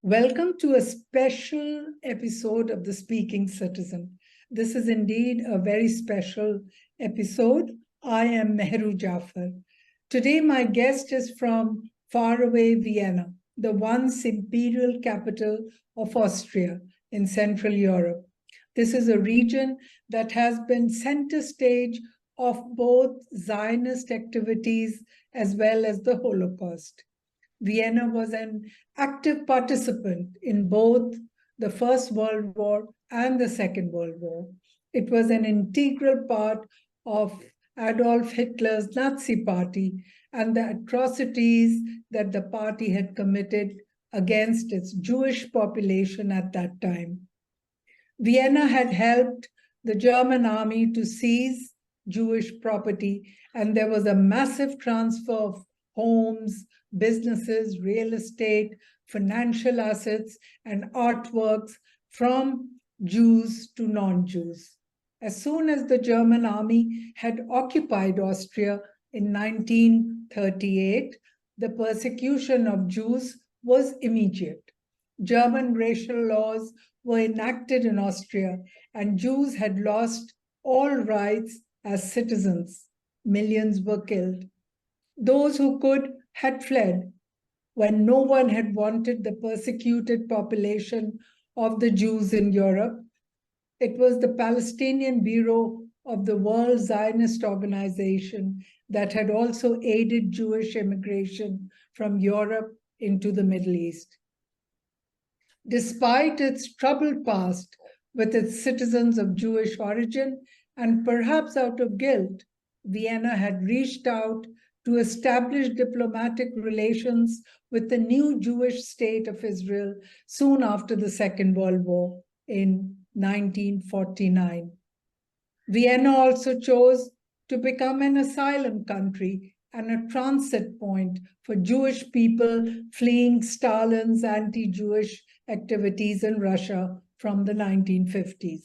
Welcome to a special episode of The Speaking Citizen. This is indeed a very special episode. I am Mehru Jafar. Today, my guest is from faraway Vienna, the once imperial capital of Austria in Central Europe. This is a region that has been center stage of both Zionist activities as well as the Holocaust. Vienna was an active participant in both the First World War and the Second World War. It was an integral part of Adolf Hitler's Nazi Party and the atrocities that the party had committed against its Jewish population at that time. Vienna had helped the German army to seize Jewish property, and there was a massive transfer of homes, businesses, real estate, financial assets, and artworks from Jews to non-Jews. As soon as the German army had occupied Austria in 1938, the persecution of Jews was immediate. German racial laws were enacted in Austria, and Jews had lost all rights as citizens. Millions were killed. Those who could had fled. When no one had wanted the persecuted population of the Jews in Europe, it was the Palestinian Bureau of the World Zionist Organization that had also aided Jewish immigration from Europe into the Middle East. Despite its troubled past with its citizens of Jewish origin, and perhaps out of guilt, Vienna had reached out to establish diplomatic relations with the new Jewish state of Israel soon after the Second World War in 1949. Vienna also chose to become an asylum country and a transit point for Jewish people fleeing Stalin's anti-Jewish activities in Russia from the 1950s.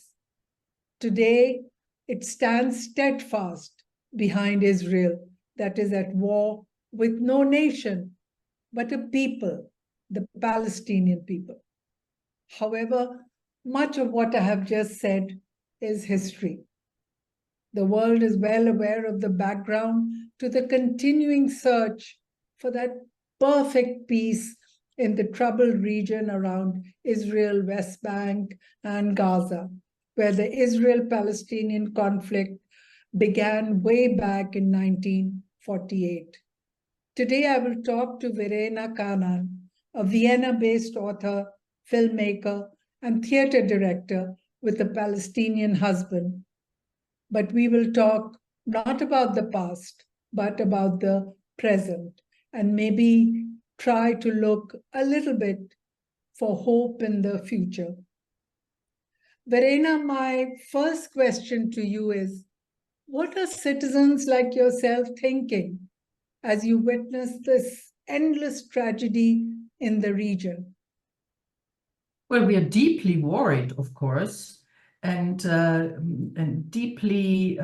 Today, it stands steadfast behind Israel that is at war with no nation, but a people, the Palestinian people. However, much of what I have just said is history. The world is well aware of the background to the continuing search for that perfect peace in the troubled region around Israel, West Bank, and Gaza, where the Israel-Palestinian conflict began way back in 1948. Today, I will talk to Verena Kanaan, a Vienna-based author, filmmaker, and theater director with a Palestinian husband. But we will talk not about the past, but about the present, and maybe try to look a little bit for hope in the future. Verena, my first question to you is, what are citizens like yourself thinking as you witness this endless tragedy in the region? Well, we are deeply worried, of course, and deeply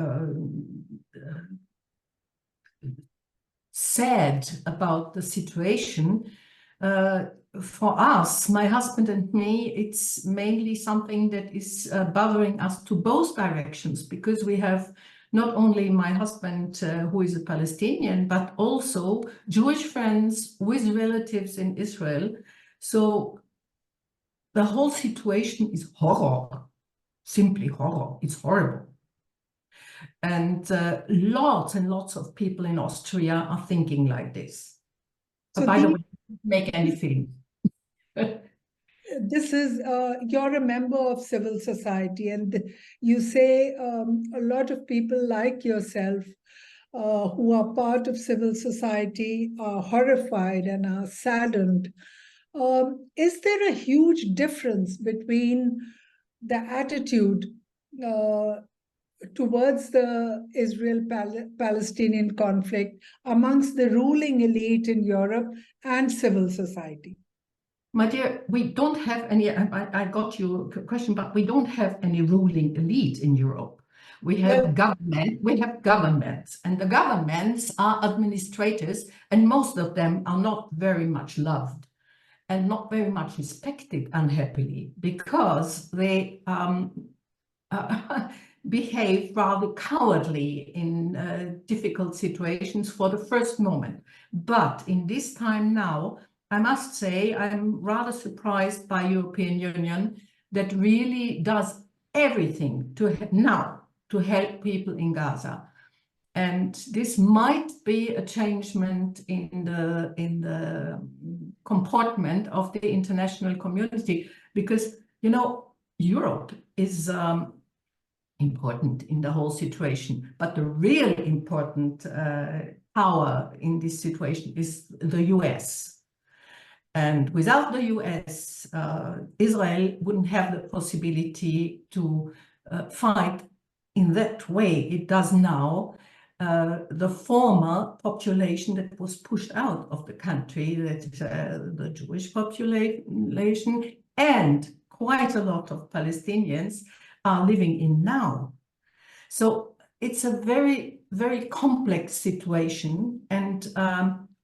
sad about the situation. For us, my husband and me, it's mainly something that is bothering us to both directions, because we have not only my husband, who is a Palestinian, but also Jewish friends with relatives in Israel. So the whole situation is horror, simply horror. It's horrible. And lots and lots of people in Austria are thinking like this. So by the way, don't make any film. This is, you're a member of civil society, and you say a lot of people like yourself who are part of civil society are horrified and are saddened. Is there a huge difference between the attitude towards the Israel-Palestinian conflict amongst the ruling elite in Europe and civil society? My dear, we don't have any, I got your question, but we don't have any ruling elite in Europe. We have governments, and the governments are administrators, and most of them are not very much loved. and not very much respected, unhappily, because they behave rather cowardly in difficult situations for the first moment. But in this time now, I must say I'm rather surprised by European Union that really does everything now to help people in Gaza. And this might be a changement in the comportment of the international community, because, you know, Europe is important in the whole situation, but the real important power in this situation is the US. And without the US, Israel wouldn't have the possibility to fight in that way it does now. The former population that was pushed out of the country, that the Jewish population, and quite a lot of Palestinians are living in now. So it's a very, very complex situation, and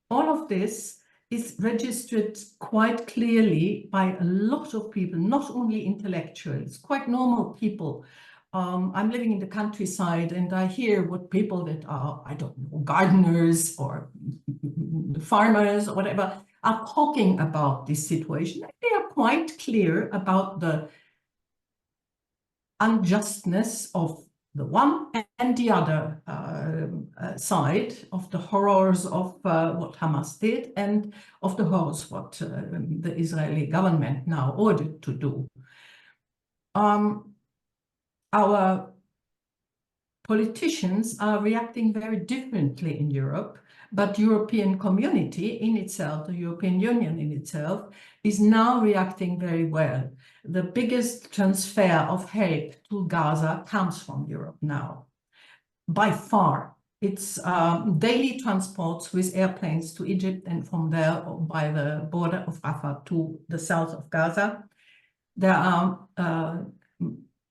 all of this is registered quite clearly by a lot of people, not only intellectuals, quite normal people. I'm living in the countryside, and I hear what people that are, I don't know, gardeners or farmers or whatever, are talking about this situation. They are quite clear about the unjustness of the one and the other side, of the horrors of what Hamas did and of the horrors what the Israeli government now ordered to do. Our politicians are reacting very differently in Europe, but European community in itself, the European Union in itself, is now reacting very well. The biggest transfer of help to Gaza comes from Europe now, by far. It's daily transports with airplanes to Egypt, and from there by the border of Rafah to the south of Gaza. There are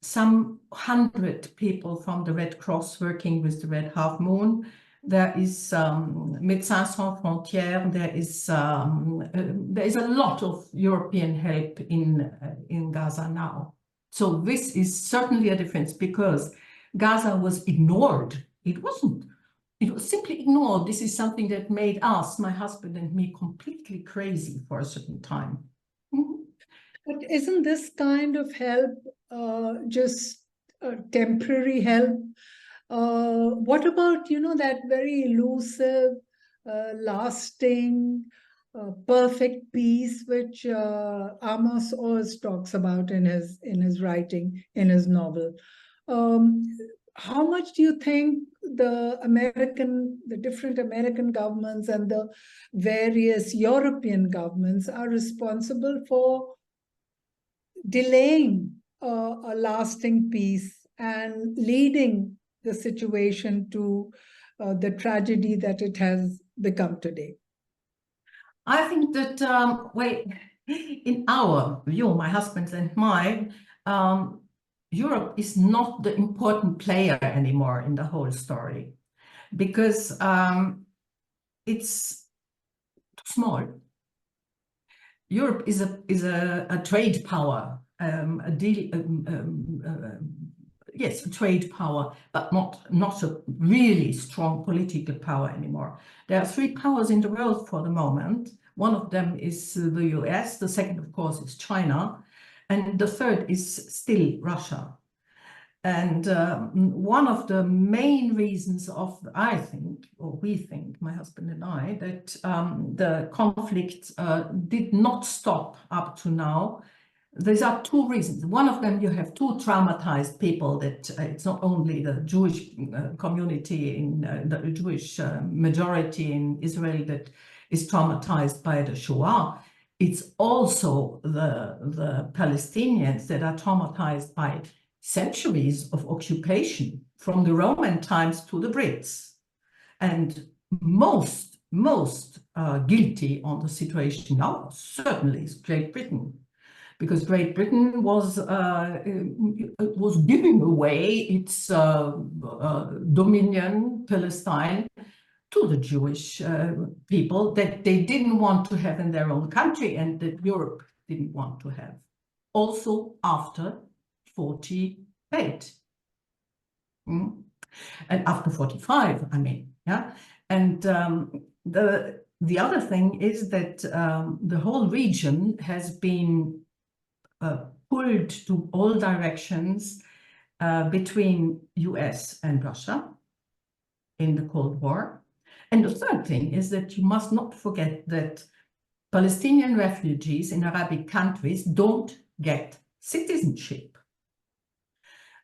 some 100 people from the Red Cross working with the Red Half Moon. There is Médecins Sans Frontières. There is a lot of European help in Gaza now. So this is certainly a difference, because Gaza was ignored. It wasn't. It was simply ignored. This is something that made us, my husband and me, completely crazy for a certain time. Mm-hmm. But isn't this kind of help just temporary help? What about, you know, that very elusive, lasting, perfect peace which Amos Oz talks about in his writing, in his novel? How much do you think the different American governments and the various European governments are responsible for delaying a lasting peace and leading the situation to the tragedy that it has become today? I think that, well, in our view, my husband's and mine, Europe is not the important player anymore in the whole story, because it's too small. Europe is a trade power, yes, a trade power, but not a really strong political power anymore. There are three powers in the world for the moment. One of them is the US, the second, of course, is China, and the third is still Russia. And one of the main reasons of, I think, or we think, my husband and I, that the conflict did not stop up to now, there are two reasons. One of them, you have two traumatized people, that it's not only the Jewish community, in the Jewish majority in Israel that is traumatized by the Shoah. It's also the Palestinians that are traumatized by centuries of occupation, from the Roman times to the Brits. And most guilty on the situation now certainly is Great Britain, because Great Britain was giving away its dominion, Palestine, to the Jewish people that they didn't want to have in their own country and that Europe didn't want to have. Also after 48. And after 45, I mean, yeah. And the other thing is that the whole region has been pulled to all directions between US and Russia in the Cold War. And the third thing is that you must not forget that Palestinian refugees in Arabic countries don't get citizenship.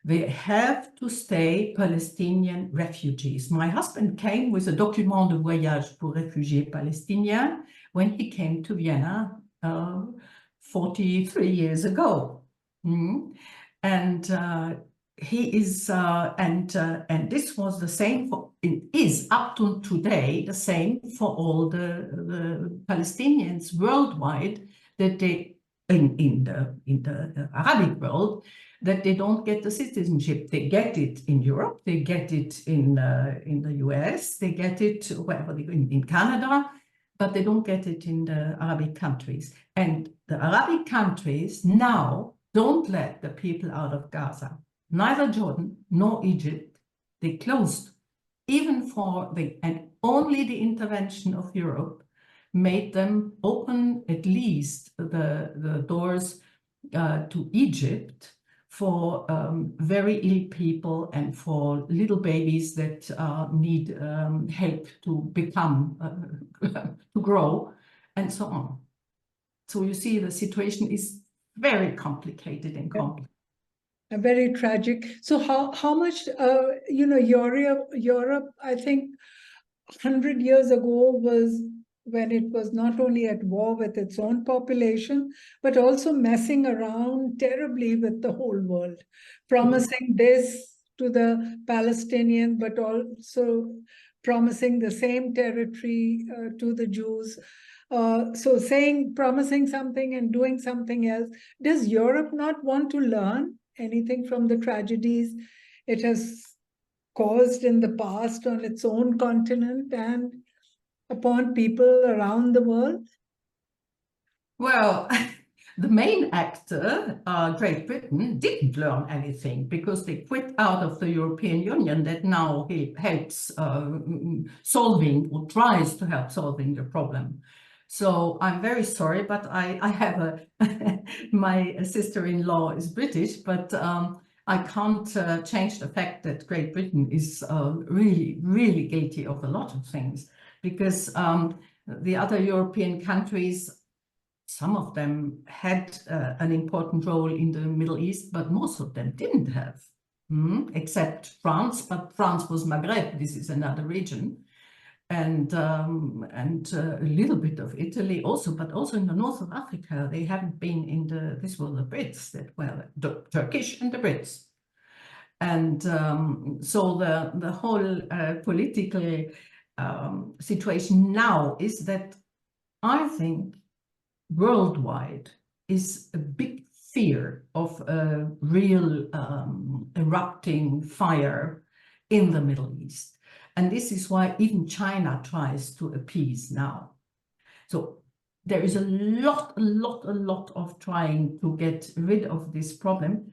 They have to stay Palestinian refugees. My husband came with a document de voyage pour réfugiés palestiniens when he came to Vienna 43 years ago. And he is, and this was the same for, it is up to today the same for all the Palestinians worldwide, that they, in the Arabic world, that they don't get the citizenship. They get it in Europe, they get it in the US, they get it wherever in Canada, but they don't get it in the Arabic countries. And the Arabic countries now don't let the people out of Gaza, neither Jordan nor Egypt. They closed, even for and only the intervention of Europe made them open at least the doors to Egypt for very ill people and for little babies that need help to become, to grow, and so on. So you see, the situation is very complicated and complex. Very tragic. So how much, Europe, I think 100 years ago was when it was not only at war with its own population, but also messing around terribly with the whole world, promising this to the Palestinians, but also promising the same territory to the Jews. So promising something and doing something else. Does Europe not want to learn anything from the tragedies it has caused in the past on its own continent and upon people around the world? Well, the main actor, Great Britain, didn't learn anything because they quit out of the European Union that now helps solving or tries to help solving the problem. So I'm very sorry, but I have my sister-in-law is British, but I can't change the fact that Great Britain is really, really guilty of a lot of things, because the other European countries, some of them had an important role in the Middle East, but most of them didn't have, except France, but France was Maghreb, this is another region. And a little bit of Italy also, but also in the north of Africa, they haven't been in this were the Brits that were the Turkish and the Brits. And so the whole political situation now is that I think worldwide is a big fear of a real erupting fire in the Middle East. And this is why even China tries to appease now. So there is a lot of trying to get rid of this problem.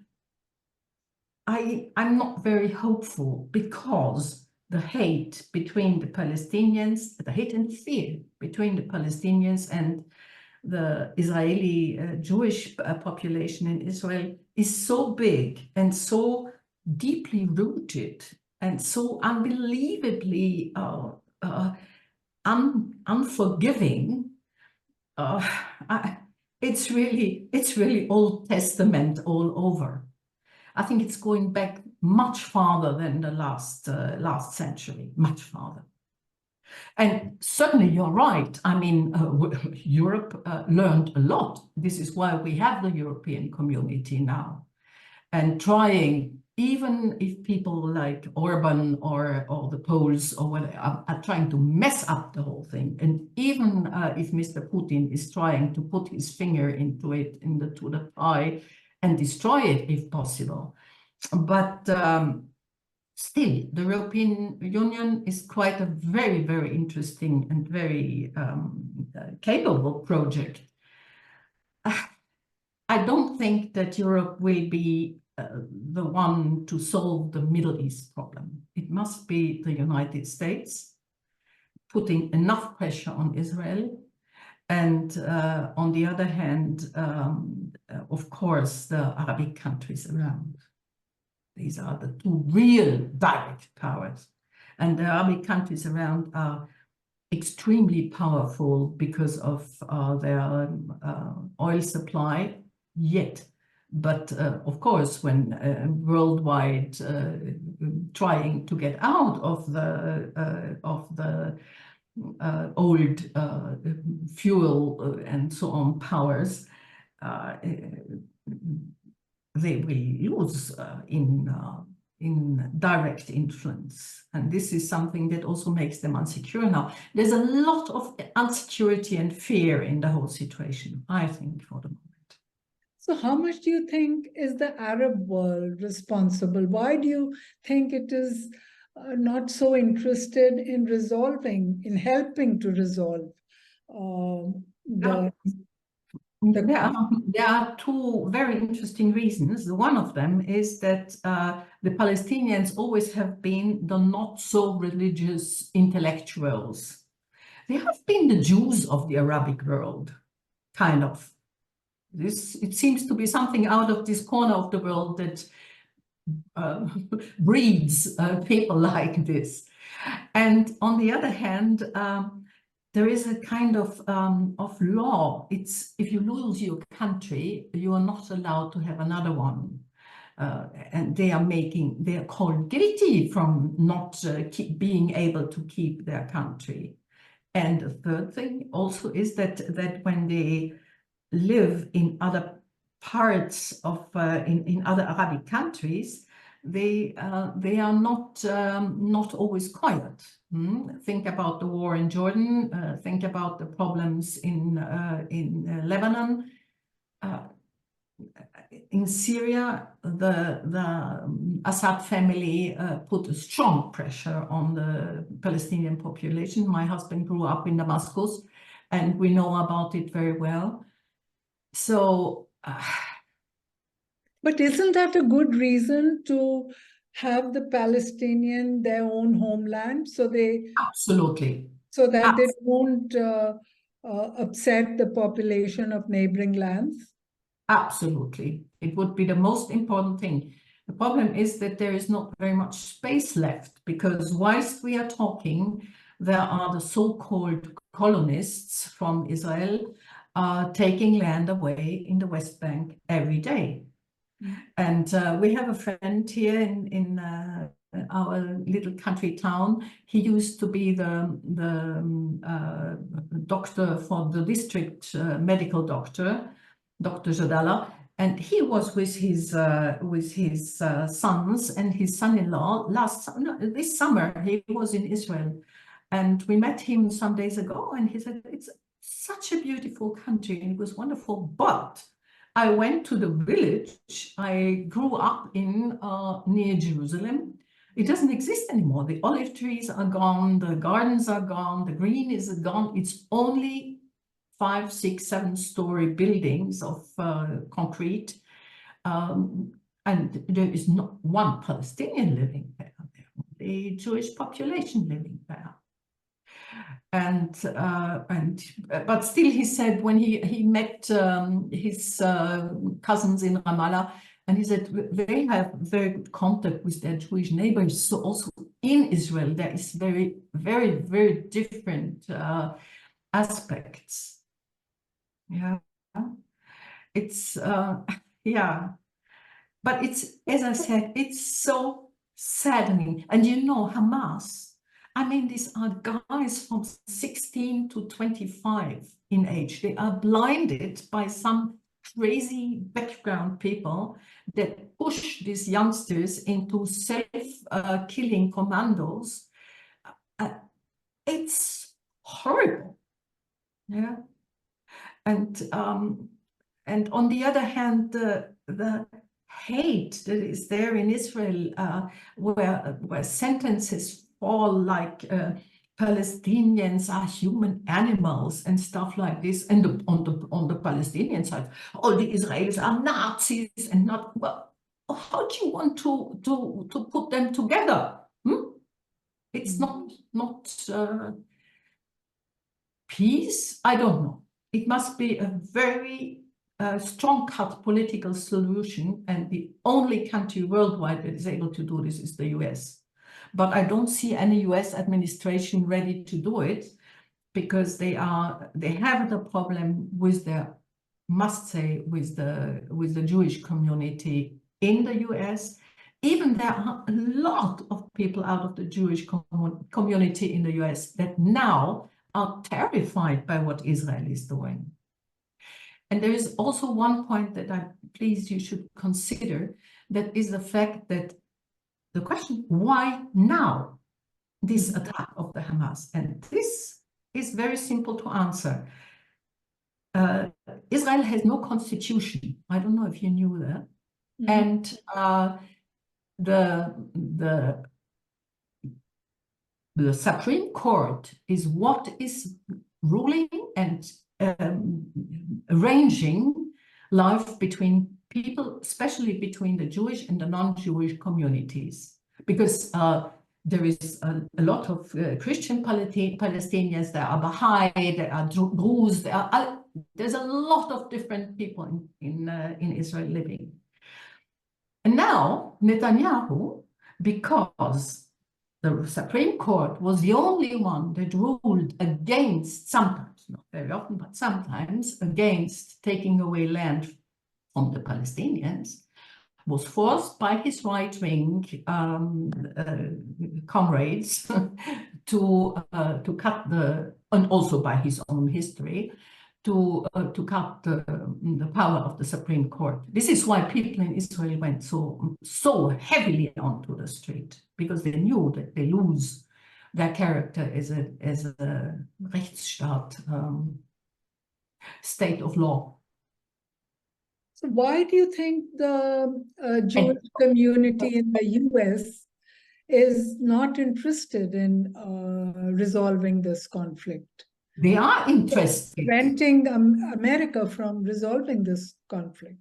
I'm not very hopeful, because the hate between the Palestinians, the hate and fear between the Palestinians and the Israeli Jewish population in Israel is so big and so deeply rooted and so unbelievably unforgiving. It's really Old Testament all over. I think it's going back much farther than the last century, much farther. And certainly you're right. I mean, Europe learned a lot. This is why we have the European community now. And trying, even if people like Orban or the Poles or whatever are trying to mess up the whole thing, and even if Mr. Putin is trying to put his finger into it, to the pie, and destroy it if possible. But still, the European Union is quite a very, very interesting and very capable project. I don't think that Europe will be the one to solve the Middle East problem. It must be the United States putting enough pressure on Israel. And on the other hand, of course, the Arabic countries around. These are the two real direct powers. And the Arabic countries around are extremely powerful because of their oil supply, yet. But of course, when worldwide trying to get out of the old fuel and so on powers, they will lose in direct influence. And this is something that also makes them insecure now. There's a lot of insecurity and fear in the whole situation, I think, for the moment. So how much do you think is the Arab world responsible? Why do you think it is not so interested in resolving, in helping to resolve the... There are two very interesting reasons. One of them is that the Palestinians always have been the not so religious intellectuals. They have been the Jews of the Arabic world, kind of. It seems to be something out of this corner of the world that breeds people like this. And on the other hand, there is a kind of law. It's if you lose your country, you are not allowed to have another one. And they are called guilty from not being able to keep their country. And the third thing also is that when they live in other parts of in other Arabic countries, they are not always quiet. Think about the war in Jordan. Think about the problems in Lebanon. In Syria, the Assad family put a strong pressure on the Palestinian population. My husband grew up in Damascus, and we know about it very well. So, but isn't that a good reason to have the Palestinian their own homeland, so absolutely, so that they won't upset the population of neighboring lands? Absolutely, it would be the most important thing. The problem is that there is not very much space left, because whilst we are talking, there are the so-called colonists from Israel taking land away in the West Bank every day. And we have a friend here in our little country town. He used to be the doctor for the district medical doctor, Dr. Jadala, and he was with his sons and his son-in-law this summer. He was in Israel, and we met him some days ago, and he said, it's such a beautiful country and it was wonderful, but I went to the village I grew up in near Jerusalem. It doesn't exist anymore. The olive trees are gone, the gardens are gone, the green is gone. It's only 5, 6, 7-story buildings of concrete. And there is not one Palestinian living there. The Jewish population living there. But still, he said when he met his cousins in Ramallah, and he said they have very good contact with their Jewish neighbors. So also in Israel, there is very, very, very different aspects. Yeah, it's yeah, but it's, as I said, it's so saddening. And you know, Hamas, I mean, these are guys from 16 to 25 in age. They are blinded by some crazy background people that push these youngsters into self-killing commandos. It's horrible. Yeah. And on the other hand, the hate that is there in Israel, where sentences fall like Palestinians are human animals and stuff like this, and on the Palestinian side, all the Israelis are Nazis and not. Well, how do you want to put them together? It's not peace. I don't know. It must be a very strong-cut political solution, and the only country worldwide that is able to do this is the US. But I don't see any US administration ready to do it, because they have the problem with their, must say, with the Jewish community in the US. Even there are a lot of people out of the Jewish community in the US that now are terrified by what Israel is doing. And there is also one point that I'm pleased you should consider, that is the fact that the question, why now this attack of the Hamas? And this is very simple to answer. Israel has no constitution. I don't know if you knew that. And the Supreme Court is what is ruling and arranging life between people, especially between the Jewish and the non-Jewish communities, because there is a lot of Christian Palestinians, there are Baha'i, there are Druze, there's a lot of different people in Israel living. And now Netanyahu, because the Supreme Court was the only one that ruled against, sometimes, not very often, but sometimes, against taking away land from the Palestinians, was forced by his right-wing comrades to cut and also by his own history, to cut the power of the Supreme Court. This is why people in Israel went so heavily onto the street, because they knew that they lose their character as a Rechtsstaat, state of law. So why do you think the Jewish community in the US is not interested in resolving this conflict? They are interested. Preventing America from resolving this conflict.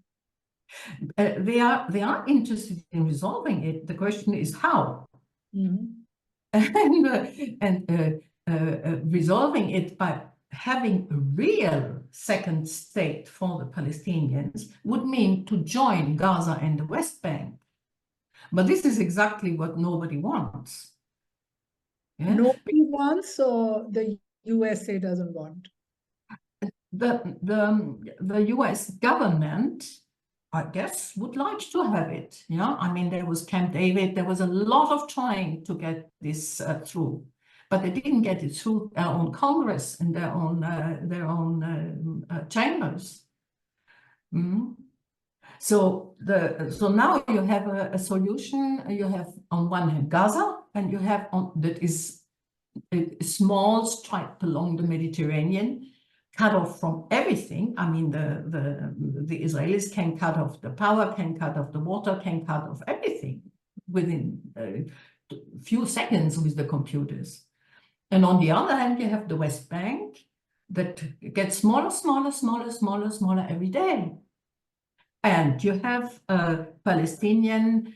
They are interested in resolving it. The question is how. And resolving it by having a real second state for the Palestinians would mean to join Gaza and the West Bank. But this is exactly what nobody wants. Yeah? Nobody wants, or the USA doesn't want? The US government, I guess, would like to have it. Yeah, I mean, there was Camp David. There was a lot of trying to get this through, but they didn't get it through their own Congress and their own chambers. So now you have a solution. You have on one hand Gaza, and you have that is a small stripe along the Mediterranean, cut off from everything. I mean, the Israelis can cut off the power, can cut off the water, can cut off everything within a few seconds with the computers. And on the other hand, you have the West Bank that gets smaller every day. And you have a Palestinian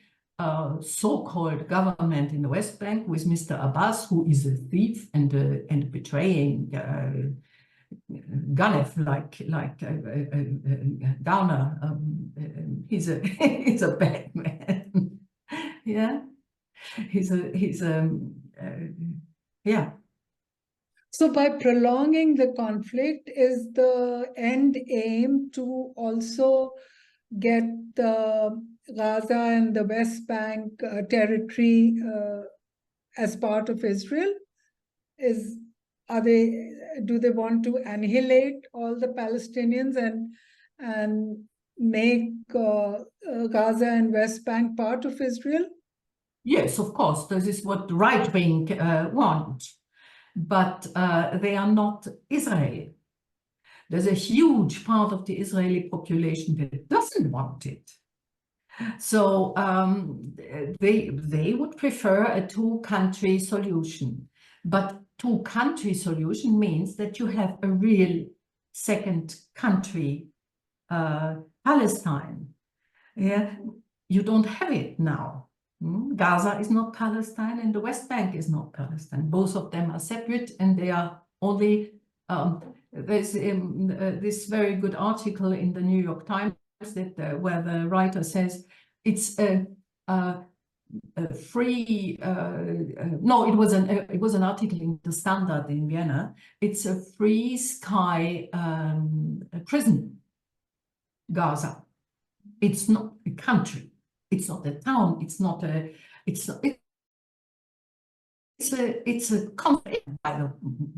so-called government in the West Bank with Mr. Abbas, who is a thief and betraying Ganef, like Downer. He's a bad man. Yeah, yeah. So by prolonging the conflict, is the end aim to also get the Gaza and the West Bank territory as part of Israel? Do they want to annihilate all the Palestinians and make Gaza and West Bank part of Israel? Yes, of course. This is what the right wing want, but they are not Israel. There's a huge part of the Israeli population that doesn't want it. So they would prefer a two-country solution. But two-country solution means that you have a real second country, Palestine. Yeah, you don't have it now. Gaza is not Palestine and the West Bank is not Palestine. Both of them are separate and they are only, there's this very good article in the New York Times that where the writer says it's a free, no, it was an article in the Standard in Vienna. It's a free sky prison, Gaza. It's not a country. It's not a town. It's not a. It's not. It's a country,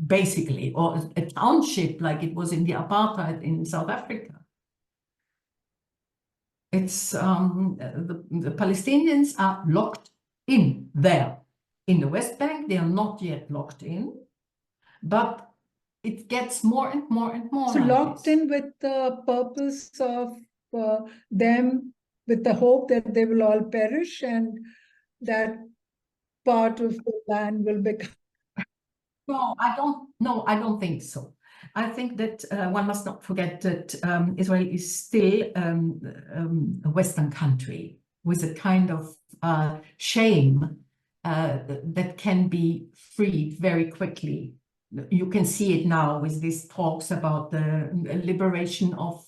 basically, or a township like it was in the apartheid in South Africa. It's the Palestinians are locked in there. In the West Bank, they are not yet locked in, but it gets more and more and more. So like locked this. in with the purpose of them, with the hope that they will all perish and that part of the land will become. No, I don't think so. I think that one must not forget that Israel is still a Western country with a kind of shame that can be freed very quickly. You can see it now with these talks about the liberation of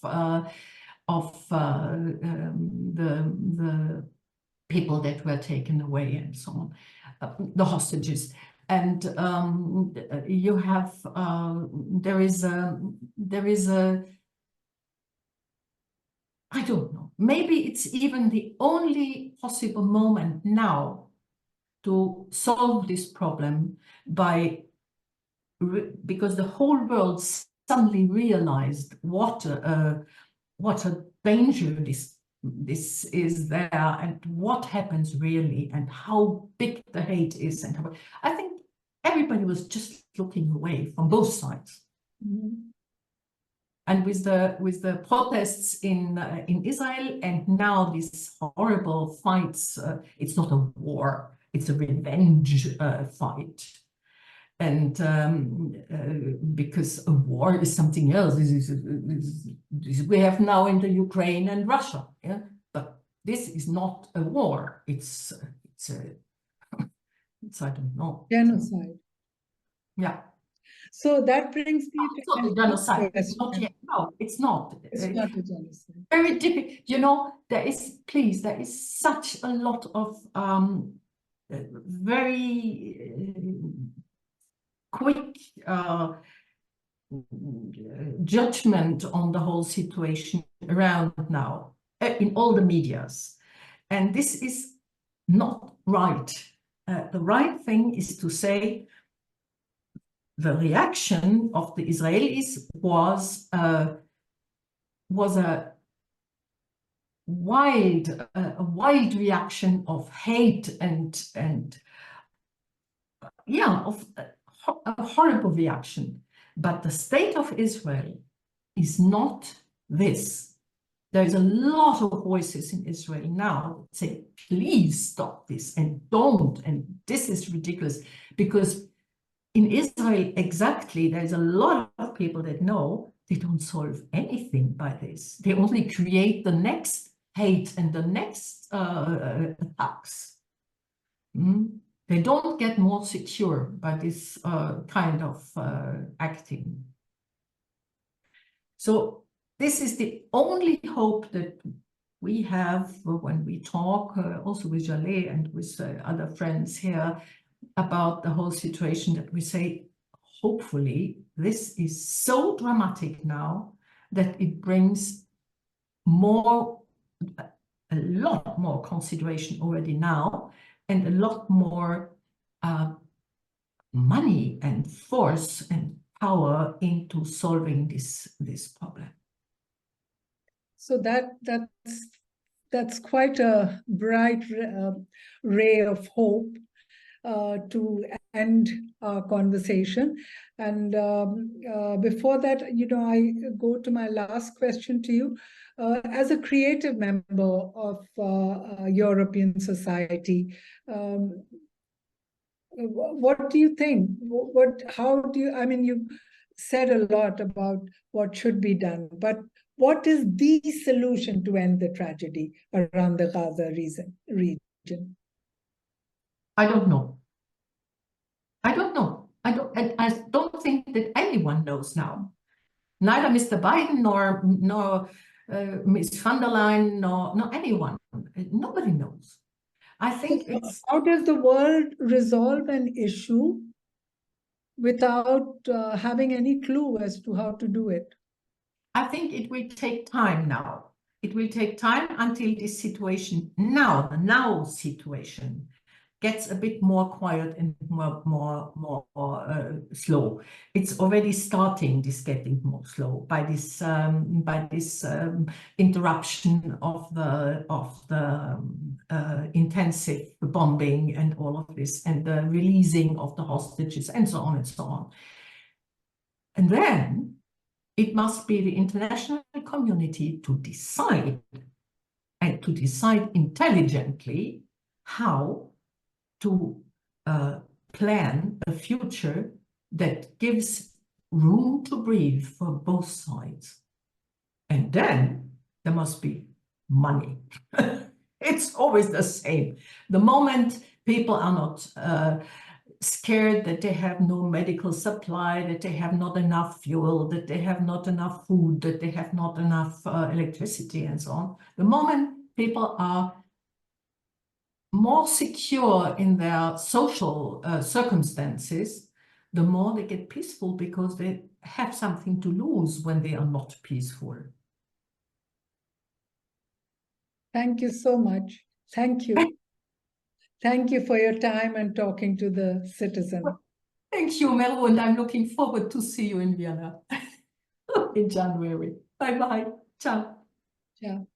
the people that were taken away and so on, the hostages. And you have, there is a, I don't know, maybe it's even the only possible moment now to solve this problem because the whole world suddenly realized what a danger this is there and what happens really and how big the hate is. And how, I think everybody was just looking away from both sides. And with the protests in Israel and now these horrible fights, it's not a war, it's a revenge fight. And because a war is something else, this we have now in the Ukraine and Russia, yeah. But this is not a war. It's I don't know, Genocide. Yeah. So that brings me to the genocide. It's not yet. No, it's not. It's not a genocide. Very difficult. You know, there is such a lot of very quick judgment on the whole situation around now in all the medias. And this is not right. The right thing is to say the reaction of the Israelis was a wild reaction of hate and yeah, of a horrible reaction. But the state of Israel is not this. There's a lot of voices in Israel now that say, please stop this and don't, and this is ridiculous. Because in Israel, exactly, there's a lot of people that know they don't solve anything by this. They only create the next hate and the next attacks. They don't get more secure by this kind of acting. So this is the only hope that we have when we talk, also with Jaleh and with other friends here, about the whole situation, that we say, hopefully, this is so dramatic now that it brings a lot more consideration already now, and a lot more money and force and power into solving this problem. So that's quite a bright ray of hope to end our conversation. And before that, I go to my last question to you. as a creative member of European society, what do you think? How do you, I mean, you said a lot about what should be done, but what is the solution to end the tragedy around the Gaza region? I don't know. I don't know. I don't think that anyone knows now. Neither Mr. Biden nor Ms. von der Leyen nor anyone. Nobody knows. I think it's. How does the world resolve an issue without having any clue as to how to do it? I think it will take time now. It will take time until this situation now, the now situation, gets a bit more quiet and more slow. It's already starting, this getting more slow by this interruption of the intensive bombing and all of this, and the releasing of the hostages and so on and so on. And then it must be the international community to decide, and to decide intelligently, how to plan a future that gives room to breathe for both sides. And then there must be money. It's always the same. The moment people are not scared that they have no medical supply, that they have not enough fuel, that they have not enough food, that they have not enough electricity and so on, the moment people are more secure in their social circumstances, the more they get peaceful, because they have something to lose when they are not peaceful. Thank you so much. Thank you. Thank you for your time and talking to the Citizen. Thank you, Meru, and I'm looking forward to see you in Vienna in January. Bye-bye. Ciao. Ciao.